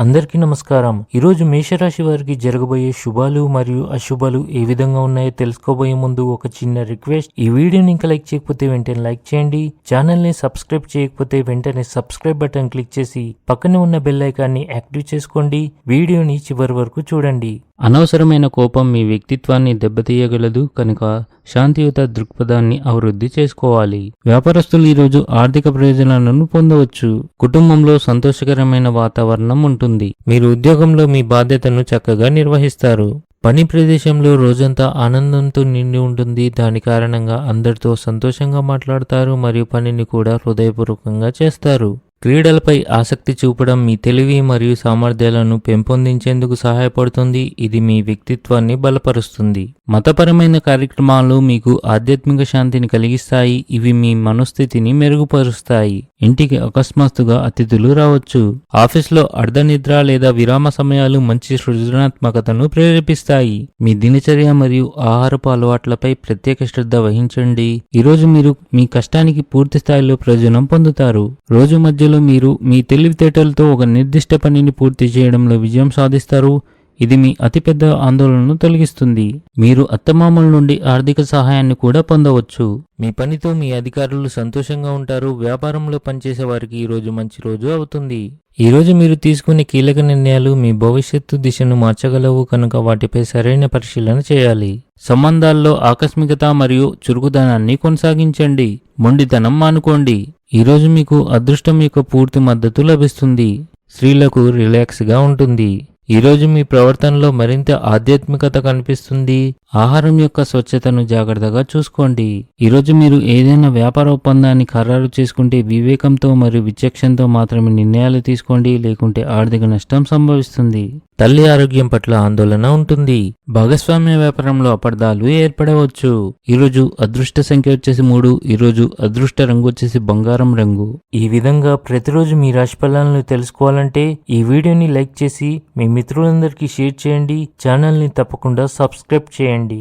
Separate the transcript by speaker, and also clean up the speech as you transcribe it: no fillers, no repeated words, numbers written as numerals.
Speaker 1: అందరికీ నమస్కారం. ఈరోజు మేషరాశి వారికి జరగబోయే శుభాలు మరియు అశుభాలు ఏ విధంగా ఉన్నాయో తెలుసుకోబోయే ముందు ఒక చిన్న రిక్వెస్ట్. ఈ వీడియోని ఇంకా లైక్ చేయకపోతే వెంటనే లైక్ చేయండి. ఛానల్ ని సబ్స్క్రైబ్ చేయకపోతే వెంటనే సబ్స్క్రైబ్ బటన్ క్లిక్ చేసి పక్కనే ఉన్న బెల్ ఐకాన్ని యాక్టివ్ చేసుకోండి. వీడియోని చివరి వరకు చూడండి. అనవసరమైన కోపం మీ వ్యక్తిత్వాన్ని దెబ్బతీయగలదు కనుక శాంతియుత దృక్పథాన్ని అభివృద్ధి చేసుకోవాలి. వ్యాపారస్తులు ఈరోజు ఆర్థిక ప్రయోజనాలను పొందవచ్చు. కుటుంబంలో సంతోషకరమైన వాతావరణం ఉంటుంది. మీరు ఉద్యోగంలో మీ బాధ్యతను చక్కగా నిర్వహిస్తారు. పని ప్రదేశంలో రోజంతా ఆనందంతో నిండి ఉంటుంది. దాని కారణంగా అందరితో సంతోషంగా మాట్లాడతారు మరియు పనిని కూడా హృదయపూర్వకంగా చేస్తారు. క్రీడలపై ఆసక్తి చూపడం మీ తెలివి మరియు సామర్థ్యాలను పెంపొందించేందుకు సహాయపడుతుంది. ఇది మీ వ్యక్తిత్వాన్ని బలపరుస్తుంది. మతపరమైన కార్యక్రమాలు మీకు ఆధ్యాత్మిక శాంతిని కలిగిస్తాయి. ఇవి మీ మనస్థితిని మెరుగుపరుస్తాయి. ఇంటికి అకస్మాత్తుగా అతిథులు రావచ్చు. ఆఫీస్లో అర్ధనిద్ర లేదా విరామ సమయాలు మంచి సృజనాత్మకతను ప్రేరేపిస్తాయి. మీ దినచర్య మరియు ఆహారపు అలవాట్లపై ప్రత్యేక శ్రద్ధ వహించండి. ఈరోజు మీరు మీ కష్టానికి పూర్తి స్థాయిలో ప్రయోజనం పొందుతారు. రోజు మధ్యలో మీరు మీ తెలివితేటలతో ఒక నిర్దిష్ట పనిని పూర్తి చేయడంలో విజయం సాధిస్తారు. ఇది మీ అతిపెద్ద ఆందోళనను తొలగిస్తుంది. మీరు అత్తమామల నుండి ఆర్థిక సహాయాన్ని కూడా పొందవచ్చు. మీ పనితో మీ అధికారులు సంతోషంగా ఉంటారు. వ్యాపారంలో పనిచేసే వారికి ఈరోజు మంచి రోజు అవుతుంది. ఈరోజు మీరు తీసుకునే కీలక నిర్ణయాలు మీ భవిష్యత్తు దిశను మార్చగలవు కనుక వాటిపై సరైన పరిశీలన చేయాలి. సంబంధాల్లో ఆకస్మికత మరియు చురుకుదనాన్ని కొనసాగించండి. మొండితనం మానుకోండి. ఈరోజు మీకు అదృష్టం యొక్క పూర్తి మద్దతు లభిస్తుంది. స్త్రీలకు రిలాక్స్గా ఉంటుంది. ఈరోజు మీ ప్రవర్తనలో మరింత ఆధ్యాత్మికత కనిపిస్తుంది. ఆహారం యొక్క స్వచ్ఛతను జాగ్రత్తగా చూసుకోండి. ఈరోజు మీరు ఏదైనా వ్యాపార ఒప్పందాన్ని ఖరారు చేసుకుంటే వివేకంతో మరియు విచక్షణతో మాత్రమే నిర్ణయాలు తీసుకోండి, లేకుంటే ఆర్థిక నష్టం సంభవిస్తుంది. తల్లి ఆరోగ్యం పట్ల ఆందోళన ఉంటుంది. భాగస్వామ్య వ్యాపారంలో అపార్థాలు ఏర్పడవచ్చు. ఈరోజు అదృష్ట సంఖ్య వచ్చేసి 3. ఈరోజు అదృష్ట రంగు వచ్చేసి బంగారం రంగు. ఈ విధంగా ప్రతిరోజు మీ రాశి ఫలాలను తెలుసుకోవాలంటే ఈ వీడియోని లైక్ చేసి మీ మిత్రులందరికీ షేర్ చేయండి. ఛానల్ని తప్పకుండా సబ్స్క్రైబ్ చేయండి.